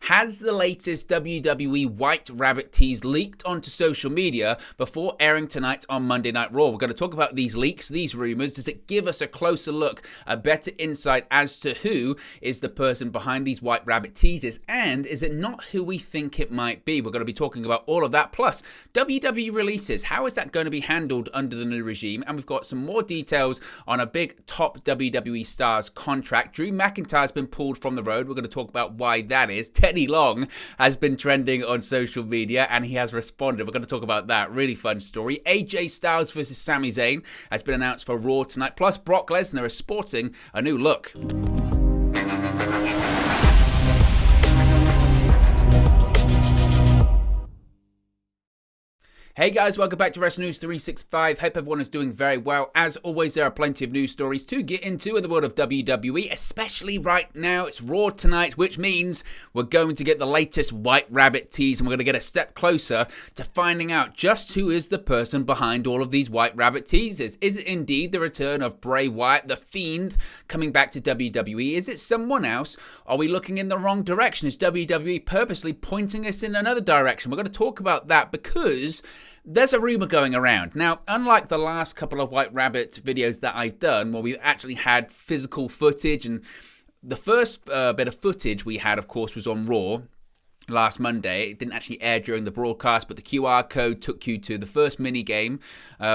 Has the latest WWE White Rabbit tease leaked onto social media before airing tonight on Monday Night Raw? We're going to talk about these leaks, these rumors. Does it give us a closer look, a better insight as to who is the person behind these White Rabbit teases? And is it not who we think it might be? We're going to be talking about all of that. Plus, WWE releases. How is that going to be handled under the new regime? And we've got some more details on a big top WWE star's contract. Drew McIntyre's been pulled from the road. We're going to talk about why that is. Teddy Long has been trending on social media and he has responded. We're going to talk about that. Really fun story. AJ Styles versus Sami Zayn has been announced for Raw tonight. Plus, Brock Lesnar is sporting a new look. Hey guys, welcome back to Wrestling News 365. Hope everyone is doing very well. As always, there are plenty of news stories to get into in the world of WWE, especially right now. It's Raw tonight, which means we're going to get the latest White Rabbit tease, and we're going to get a step closer to finding out just who is the person behind all of these White Rabbit teases. Is it indeed the return of Bray Wyatt, the Fiend, coming back to WWE? Is it someone else? Are we looking in the wrong direction? Is WWE purposely pointing us in another direction? We're going to talk about that because there's a rumor going around. Now, unlike the last couple of White Rabbit videos that I've done, where we actually had physical footage, and the first bit of footage we had, of course, was on Raw last Monday. It didn't actually air during the broadcast, but the QR code took you to the first mini game,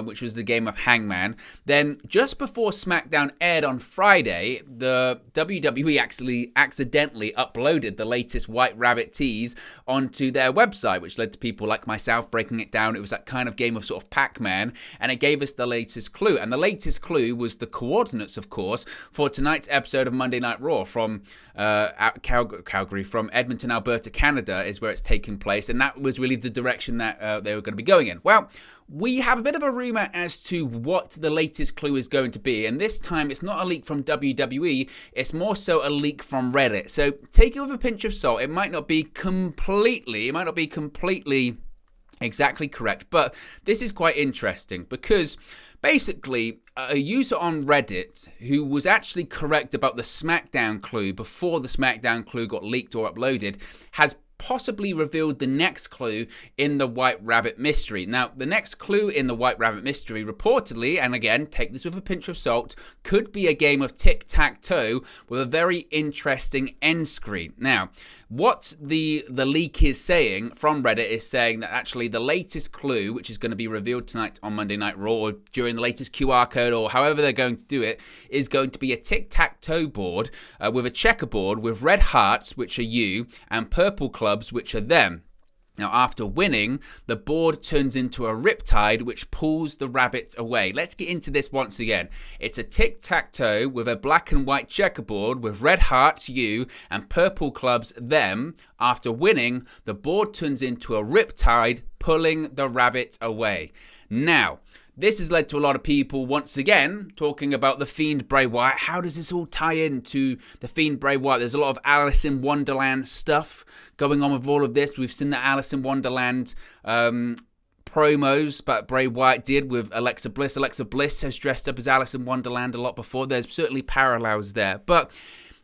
which was the game of Hangman. Then, just before SmackDown aired on Friday, the WWE actually accidentally uploaded the latest White Rabbit tease onto their website, which led to people like myself breaking it down. It was that kind of game of sort of Pac-Man, and it gave us the latest clue. And the latest clue was the coordinates, of course, for tonight's episode of Monday Night Raw from Calgary, from Edmonton, Alberta, Canada, is where it's taking place, and that was really the direction that they were going to be going in. Well, we have a bit of a rumor as to what the latest clue is going to be, and this time it's not a leak from WWE, it's more so a leak from Reddit. So take it with a pinch of salt. It might not be completely exactly correct, but this is quite interesting because basically a user on Reddit who was actually correct about the SmackDown clue before the SmackDown clue got leaked or uploaded has possibly revealed the next clue in the White Rabbit mystery. Now, the next clue in the White Rabbit mystery reportedly, and again, take this with a pinch of salt, could be a game of tic-tac-toe with a very interesting end screen. Now, what the leak is saying from Reddit is saying that actually the latest clue, which is going to be revealed tonight on Monday Night Raw, or during the latest QR code, or however they're going to do it, is going to be a tic-tac-toe board with a checkerboard with red hearts, which are you, and purple clubs, which are them. Now, after winning, the board turns into a riptide, which pulls the rabbit away. Let's get into this once again. It's a tic-tac-toe with a black and white checkerboard with red hearts, you, and purple clubs, them. After winning, the board turns into a riptide, pulling the rabbit away. Now, this has led to a lot of people, once again, talking about the Fiend Bray Wyatt. How does this all tie into the Fiend Bray Wyatt? There's a lot of Alice in Wonderland stuff going on with all of this. We've seen the Alice in Wonderland promos that Bray Wyatt did with Alexa Bliss. Alexa Bliss has dressed up as Alice in Wonderland a lot before. There's certainly parallels there. But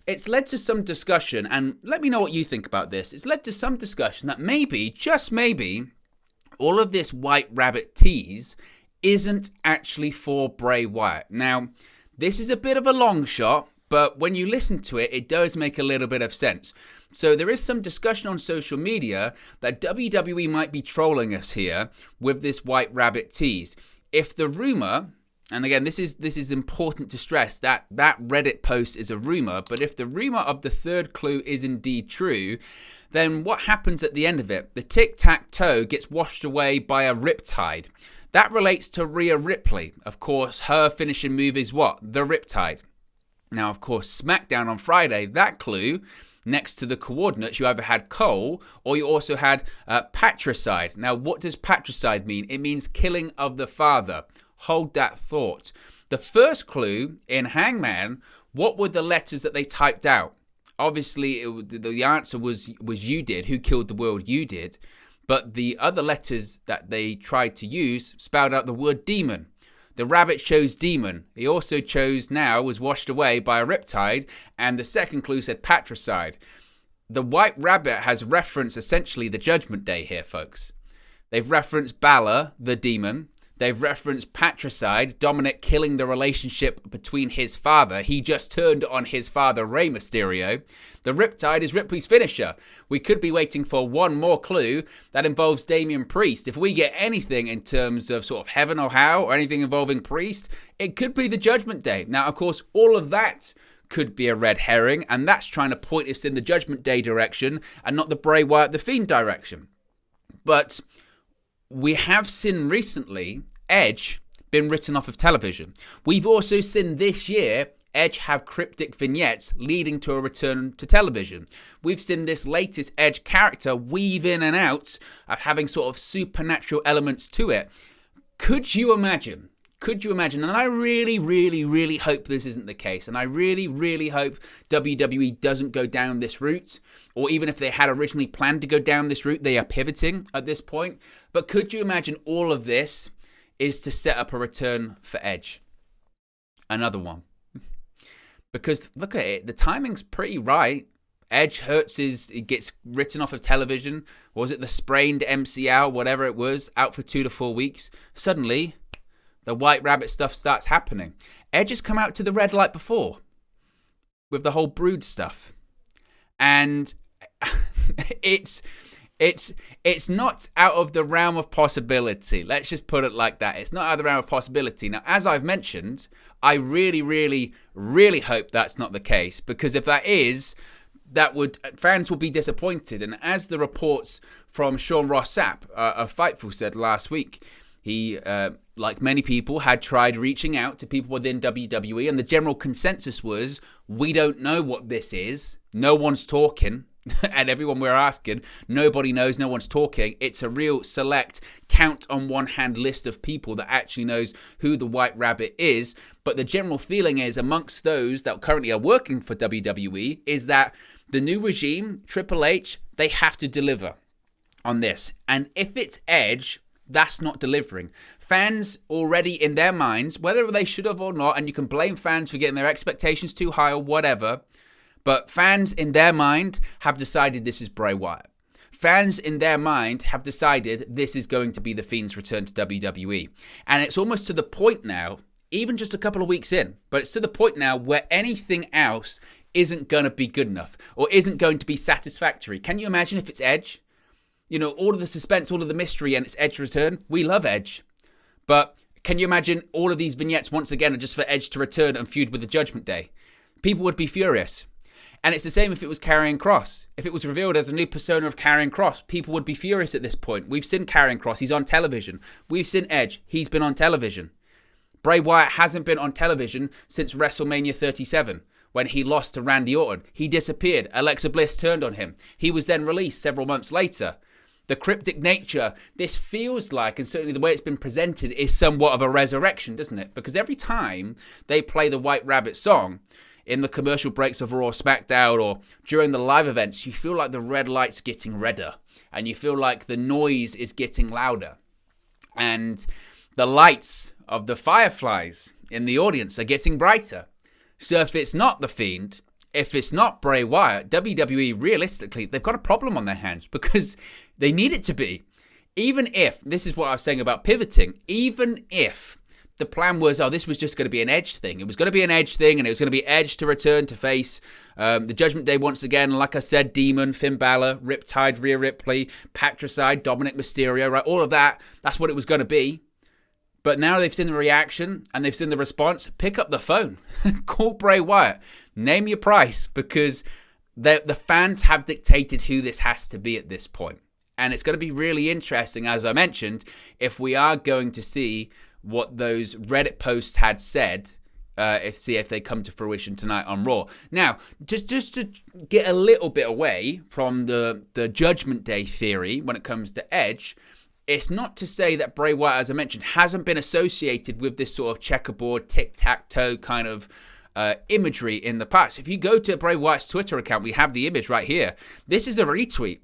it's led to some discussion, and let me know what you think about this. It's led to some discussion that maybe, just maybe, all of this White Rabbit tease isn't actually for Bray Wyatt. Now, this is a bit of a long shot, but when you listen to it, it does make a little bit of sense. So there is some discussion on social media that WWE might be trolling us here with this White Rabbit tease. If the rumor, and again, this is important to stress, that Reddit post is a rumor, but if the rumor of the third clue is indeed true, then what happens at the end of it? The tic-tac-toe gets washed away by a riptide. That relates to Rhea Ripley. Of course, her finishing move is what? The Riptide. Now, of course, SmackDown on Friday, that clue, next to the coordinates, you either had Cole or you also had patricide. Now, what does patricide mean? It means killing of the father. Hold that thought. The first clue in Hangman, what were the letters that they typed out? Obviously, the answer was you did. Who killed the world? You did. But the other letters that they tried to use spelled out the word demon. The rabbit chose demon. He also chose now was washed away by a riptide. And the second clue said patricide. the White Rabbit has referenced essentially the Judgment Day here, folks. They've referenced Balor, the demon. They've referenced patricide, Dominic killing the relationship between his father. He just turned on his father, Rey Mysterio. The Riptide is Ripley's finisher. We could be waiting for one more clue that involves Damien Priest. If we get anything in terms of sort of heaven or how, or anything involving Priest, it could be the Judgment Day. Now, of course, all of that could be a red herring, and that's trying to point us in the Judgment Day direction and not the Bray Wyatt, the Fiend direction. But we have seen recently Edge been written off of television. We've also seen this year Edge have cryptic vignettes leading to a return to television. We've seen this latest Edge character weave in and out of having sort of supernatural elements to it. Could you imagine? And I really, really, really hope this isn't the case. And I really, really hope WWE doesn't go down this route. Or even if they had originally planned to go down this route, they are pivoting at this point. But could you imagine all of this is to set up a return for Edge? Another one. Because look at it, the timing's pretty right. Edge he gets written off of television. Was it the sprained MCL, whatever it was, out for 2 to 4 weeks? Suddenly, the White Rabbit stuff starts happening. Edge has come out to the red light before with the whole Brood stuff. And it's not out of the realm of possibility. Let's just put it like that. It's not out of the realm of possibility. Now, as I've mentioned, I really, really, really hope that's not the case. Because if that is, fans will be disappointed. And as the reports from Sean Ross Sapp of Fightful said last week, he, like many people, had tried reaching out to people within WWE, and the general consensus was, we don't know what this is. No one's talking. And everyone we're asking, nobody knows, no one's talking. It's a real select, count on one hand list of people that actually knows who the White Rabbit is. But the general feeling is, amongst those that currently are working for WWE, is that the new regime, Triple H, they have to deliver on this. And if it's Edge, that's not delivering. Fans already in their minds, whether they should have or not, and you can blame fans for getting their expectations too high or whatever, but fans in their mind have decided this is Bray Wyatt. Fans in their mind have decided this is going to be the Fiend's return to WWE. And it's almost to the point now, even just a couple of weeks in, but it's to the point now where anything else isn't going to be good enough or isn't going to be satisfactory. Can you imagine if it's Edge? You know, all of the suspense, all of the mystery, and it's Edge's return. We love Edge. But can you imagine all of these vignettes once again are just for Edge to return and feud with the Judgment Day? People would be furious. And it's the same if it was Karrion Kross. If it was revealed as a new persona of Karrion Kross, people would be furious at this point. We've seen Karrion Kross. He's on television. We've seen Edge. He's been on television. Bray Wyatt hasn't been on television since WrestleMania 37. When he lost to Randy Orton. He disappeared. Alexa Bliss turned on him. He was then released several months later. The cryptic nature, this feels like, and certainly the way it's been presented, is somewhat of a resurrection, doesn't it? Because every time they play the White Rabbit song, in the commercial breaks of Raw or SmackDown or during the live events, you feel like the red light's getting redder. And you feel like the noise is getting louder. And the lights of the fireflies in the audience are getting brighter. So if it's not The Fiend, if it's not Bray Wyatt, WWE, realistically, they've got a problem on their hands because they need it to be. Even if, this is what I was saying about pivoting, even if the plan was, this was just going to be an Edge thing. It was going to be an Edge thing, and it was going to be Edge to return to face the Judgment Day once again. Like I said, Demon, Finn Balor, Riptide, Rhea Ripley, Patricide, Dominic Mysterio, right? All of that, that's what it was going to be. But now they've seen the reaction and they've seen the response. Pick up the phone. Call Bray Wyatt. Name your price, because the fans have dictated who this has to be at this point. And it's going to be really interesting, as I mentioned, if we are going to see what those Reddit posts had said, if they come to fruition tonight on Raw. Now, just to get a little bit away from the Judgment Day theory when it comes to Edge, it's not to say that Bray Wyatt, as I mentioned, hasn't been associated with this sort of checkerboard, tic-tac-toe kind of imagery in the past. If you go to Bray Wyatt's Twitter account, we have the image right here. This is a retweet.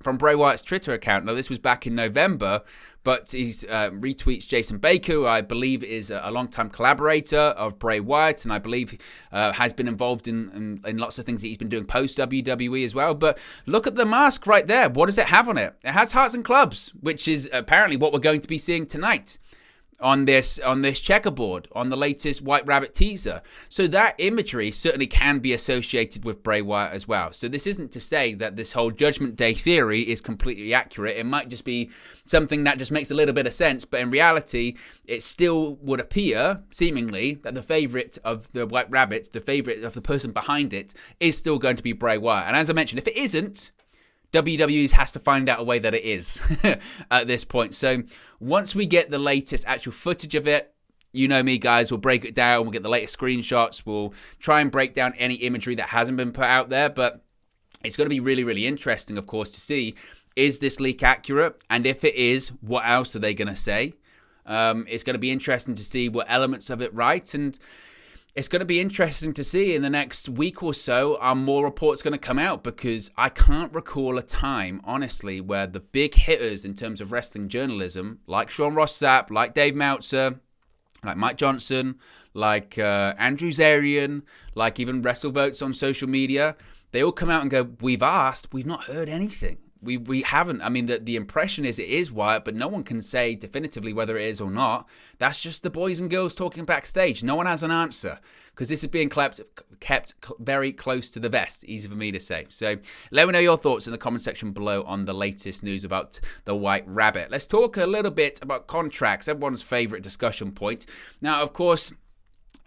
from Bray Wyatt's Twitter account. Now, this was back in November, but he's retweets Jason Baker, who I believe is a longtime collaborator of Bray Wyatt, and I believe has been involved in lots of things that he's been doing post-WWE as well. But look at the mask right there. What does it have on it? It has hearts and clubs, which is apparently what we're going to be seeing tonight on this checkerboard, on the latest White Rabbit teaser. So that imagery certainly can be associated with Bray Wyatt as well. So this isn't to say that this whole Judgment Day theory is completely accurate. It might just be something that just makes a little bit of sense, but in reality, it still would appear, seemingly, that the favourite of the White Rabbit, the favourite of the person behind it, is still going to be Bray Wyatt. And as I mentioned, if it isn't, WWE has to find out a way that it is at this point. So once we get the latest actual footage of it, you know me, guys, we'll break it down. We'll get the latest screenshots. We'll try and break down any imagery that hasn't been put out there. But it's going to be really, really interesting, of course, to see, is this leak accurate? And if it is, what else are they going to say? It's going to be interesting to see what elements of it right. And it's going to be interesting to see in the next week or so, are more reports going to come out? Because I can't recall a time, honestly, where the big hitters in terms of wrestling journalism, like Sean Ross Sapp, like Dave Meltzer, like Mike Johnson, like Andrew Zarian, like even WrestleVotes on social media, they all come out and go, we've asked, we've not heard anything. We haven't. I mean, the impression is it is Wyatt, but no one can say definitively whether it is or not. That's just the boys and girls talking backstage. No one has an answer because this is being kept very close to the vest. Easy for me to say. So let me know your thoughts in the comment section below on the latest news about the White Rabbit. Let's talk a little bit about contracts, everyone's favorite discussion point. Now, of course,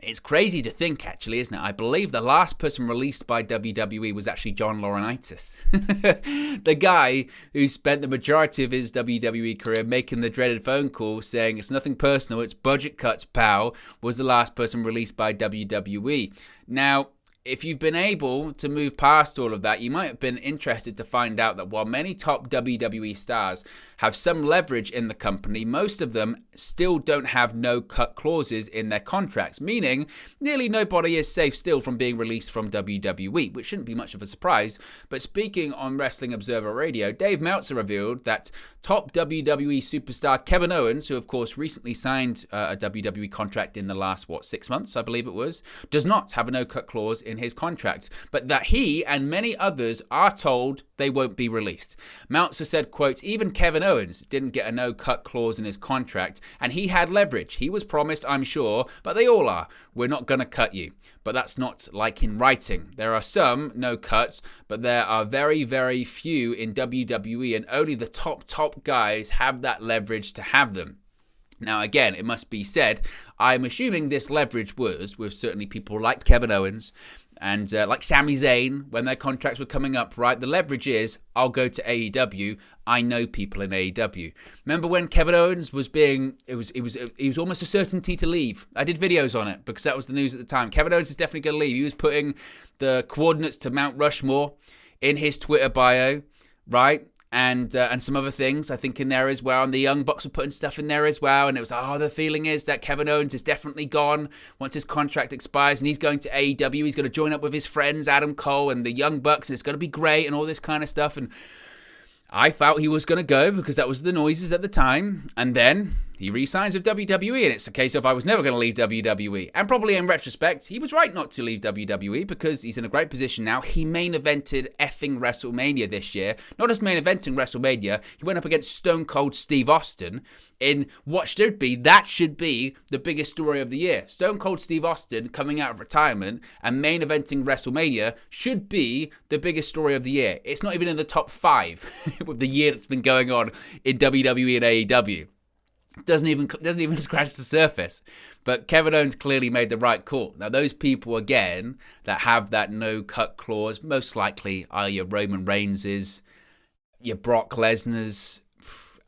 it's crazy to think, actually, isn't it? I believe the last person released by WWE was actually John Laurinaitis. The guy who spent the majority of his WWE career making the dreaded phone call saying, it's nothing personal, it's budget cuts, pal, was the last person released by WWE. Now, if you've been able to move past all of that, you might have been interested to find out that while many top WWE stars have some leverage in the company, most of them still don't have no-cut clauses in their contracts, meaning nearly nobody is safe still from being released from WWE, which shouldn't be much of a surprise. But speaking on Wrestling Observer Radio, Dave Meltzer revealed that top WWE superstar Kevin Owens, who of course recently signed a WWE contract in the last, 6 months, I believe it was, does not have a no-cut clause in his contract, but that he and many others are told they won't be released. Meltzer said, quote, even Kevin Owens didn't get a no-cut clause in his contract, and he had leverage. He was promised, I'm sure, but they all are. We're not going to cut you. But that's not like in writing. There are some no cuts, but there are very, very few in WWE, and only the top guys have that leverage to have them. Now, again, it must be said, I'm assuming this leverage was with certainly people like Kevin Owens and like Sami Zayn when their contracts were coming up, right? The leverage is, I'll go to AEW. I know people in AEW. Remember when Kevin Owens was it was almost a certainty to leave. I did videos on it because that was the news at the time. Kevin Owens is definitely going to leave. He was putting the coordinates to Mount Rushmore in his Twitter bio, right? And some other things, I think, in there as well. And the Young Bucks were putting stuff in there as well. And it was, the feeling is that Kevin Owens is definitely gone once his contract expires. And he's going to AEW. He's going to join up with his friends, Adam Cole and the Young Bucks. And it's going to be great and all this kind of stuff. And I felt he was going to go because that was the noises at the time. And then he re-signs with WWE, and it's a case of I was never going to leave WWE. And probably in retrospect, he was right not to leave WWE because he's in a great position now. He main evented effing WrestleMania this year. Not just main eventing WrestleMania, he went up against Stone Cold Steve Austin in what should be the biggest story of the year. Stone Cold Steve Austin coming out of retirement and main eventing WrestleMania should be the biggest story of the year. It's not even in the top 5 with the year that's been going on in WWE and AEW. Doesn't even scratch the surface. But Kevin Owens clearly made the right call. Now, those people, again, that have that no-cut clause, most likely are your Roman Reigns's, your Brock Lesnar's.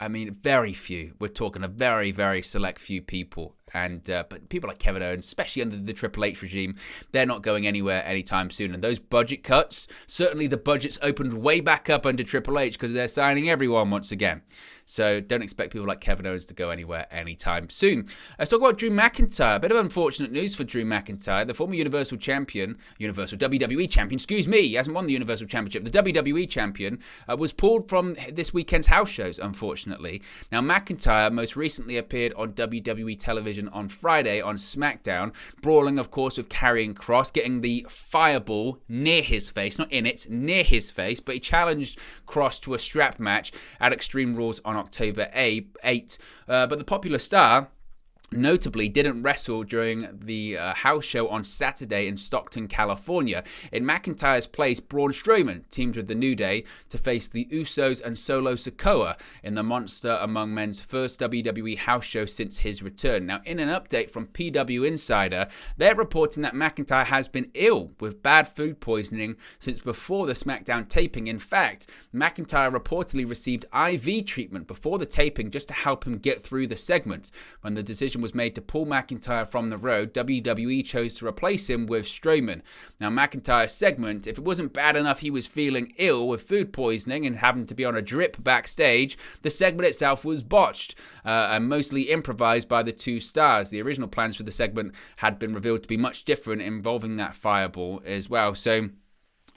I mean, very few. We're talking a very, very select few people And but people like Kevin Owens, especially under the Triple H regime, they're not going anywhere anytime soon. And those budget cuts, certainly the budget's opened way back up under Triple H because they're signing everyone once again. So don't expect people like Kevin Owens to go anywhere anytime soon. Let's talk about Drew McIntyre. A bit of unfortunate news for Drew McIntyre. The former Universal WWE Champion, he hasn't won the Universal Championship. The WWE Champion was pulled from this weekend's house shows, unfortunately. Now, McIntyre most recently appeared on WWE television on Friday on SmackDown, brawling, of course, with Karrion Kross, getting the fireball near his face, not in it, near his face, but he challenged Kross to a strap match at Extreme Rules on October 8. But the popular star notably didn't wrestle during the house show on Saturday in Stockton, California. In McIntyre's place, Braun Strowman teamed with the New Day to face the Usos and Solo Sikoa in the Monster Among Men's first WWE house show since his return. Now, in an update from PW Insider, they're reporting that McIntyre has been ill with bad food poisoning since before the SmackDown taping. In fact, McIntyre reportedly received IV treatment before the taping just to help him get through the segment. When the decision was made to pull McIntyre from the road, WWE chose to replace him with Strowman. Now, McIntyre's segment, if it wasn't bad enough he was feeling ill with food poisoning and having to be on a drip backstage, the segment itself was botched and mostly improvised by the two stars. The original plans for the segment had been revealed to be much different, involving that fireball as well. So,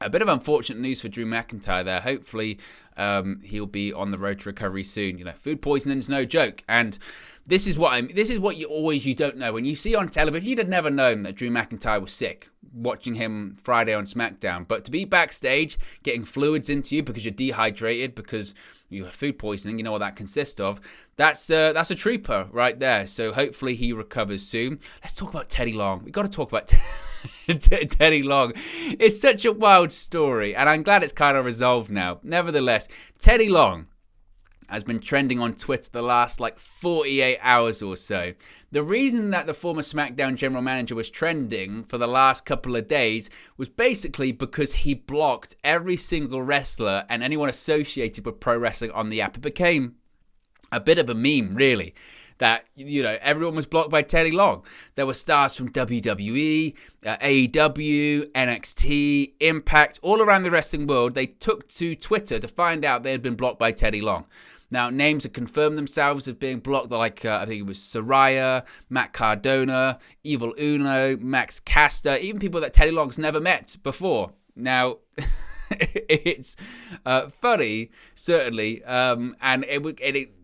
a bit of unfortunate news for Drew McIntyre there. Hopefully, he'll be on the road to recovery soon. You know, food poisoning is no joke, and this is what you don't know. When you see on television, you'd have never known that Drew McIntyre was sick watching him Friday on SmackDown. But to be backstage, getting fluids into you because you're dehydrated, because you have food poisoning, you know what that consists of. That's a trooper right there. So hopefully he recovers soon. Let's talk about Teddy Long. We've got to talk about Teddy Long. It's such a wild story, and I'm glad it's kind of resolved now. Nevertheless, Teddy Long has been trending on Twitter the last 48 hours or so. The reason that the former SmackDown general manager was trending for the last couple of days was basically because he blocked every single wrestler and anyone associated with pro wrestling on the app. It became a bit of a meme, really, that, everyone was blocked by Teddy Long. There were stars from WWE, AEW, NXT, Impact, all around the wrestling world. They took to Twitter to find out they had been blocked by Teddy Long. Now, names have confirmed themselves as being blocked, like I think it was Saraya, Matt Cardona, Evil Uno, Max Caster, even people that Teddy Long's never met before. Now, it's funny, certainly, and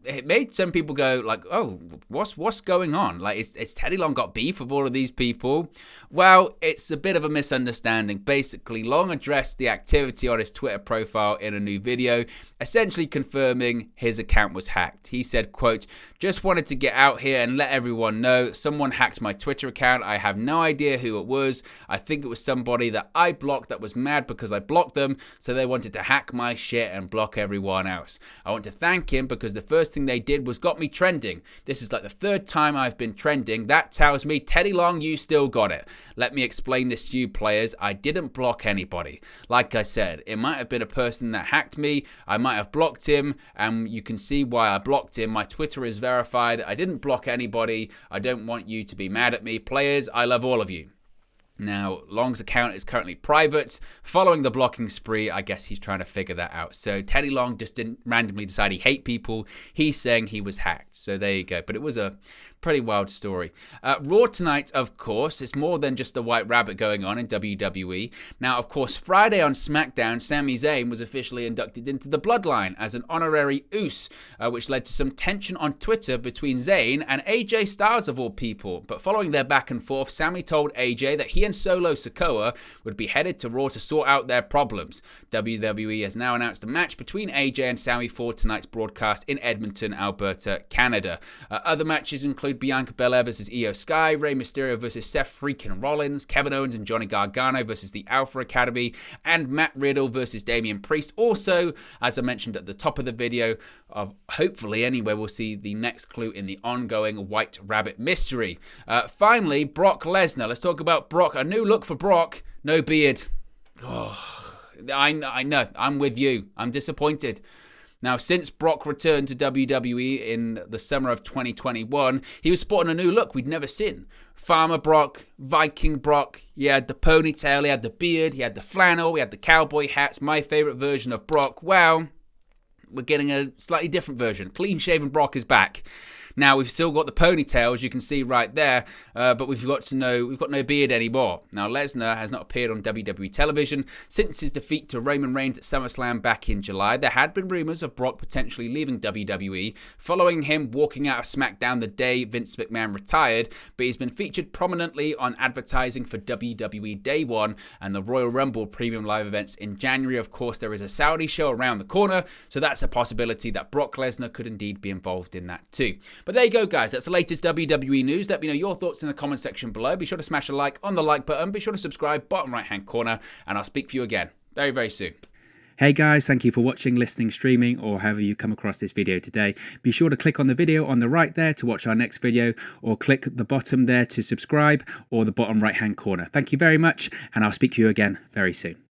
it made some people go oh, what's going on? Is Teddy Long got beef with all of these people? Well, it's a bit of a misunderstanding. Basically, Long addressed the activity on his Twitter profile in a new video, essentially confirming his account was hacked. He said, quote, "Just wanted to get out here and let everyone know someone hacked my Twitter account. I have no idea who it was. I think it was somebody that I blocked that was mad because I blocked them, so they wanted to hack my shit and block everyone else. I want to thank him because the first thing they did was got me trending. This is the third time I've been trending. That tells me, Teddy Long, you still got it. Let me explain this to you players. I didn't block anybody. Like I said, it might have been a person that hacked me. I might have blocked him, and you can see why I blocked him. My Twitter is verified. I didn't block anybody. I don't want you to be mad at me. Players, I love all of you." Now, Long's account is currently private. Following the blocking spree, I guess he's trying to figure that out. So Teddy Long just didn't randomly decide he hate people. He's saying he was hacked. So there you go. But it was a pretty wild story. Raw tonight, of course, it's more than just the White Rabbit going on in WWE. Now, of course, Friday on SmackDown, Sami Zayn was officially inducted into the Bloodline as an honorary Uce, which led to some tension on Twitter between Zayn and AJ Styles, of all people. But following their back and forth, Sami told AJ that he and Solo Sikoa would be headed to Raw to sort out their problems. WWE has now announced a match between AJ and Sami for tonight's broadcast in Edmonton, Alberta, Canada. Other matches include Bianca Belair versus Io Sky, Rey Mysterio versus Seth freaking Rollins, Kevin Owens and Johnny Gargano versus the Alpha Academy, and Matt Riddle versus Damien Priest. Also, as I mentioned at the top of the video, hopefully anyway, we'll see the next clue in the ongoing White Rabbit mystery. Finally, Brock Lesnar. Let's talk about Brock. A new look for Brock. No beard. Oh, I know. I'm with you. I'm disappointed. Now, since Brock returned to WWE in the summer of 2021, he was sporting a new look we'd never seen. Farmer Brock, Viking Brock, he had the ponytail, he had the beard, he had the flannel, he had the cowboy hats, my favourite version of Brock. Well, we're getting a slightly different version. Clean-shaven Brock is back. Now, we've still got the ponytail, as you can see right there, but we've got no beard anymore. Now, Lesnar has not appeared on WWE television since his defeat to Roman Reigns at SummerSlam back in July. There had been rumours of Brock potentially leaving WWE, following him walking out of SmackDown the day Vince McMahon retired, but he's been featured prominently on advertising for WWE Day 1 and the Royal Rumble Premium Live events in January. Of course, there is a Saudi show around the corner, so that's a possibility that Brock Lesnar could indeed be involved in that too. But there you go, guys. That's the latest WWE news. Let me know your thoughts in the comment section below. Be sure to smash a like on the like button. Be sure to subscribe, bottom right-hand corner, and I'll speak to you again very, very soon. Hey guys, thank you for watching, listening, streaming, or however you come across this video today. Be sure to click on the video on the right there to watch our next video, or click the bottom there to subscribe, or the bottom right-hand corner. Thank you very much, and I'll speak to you again very soon.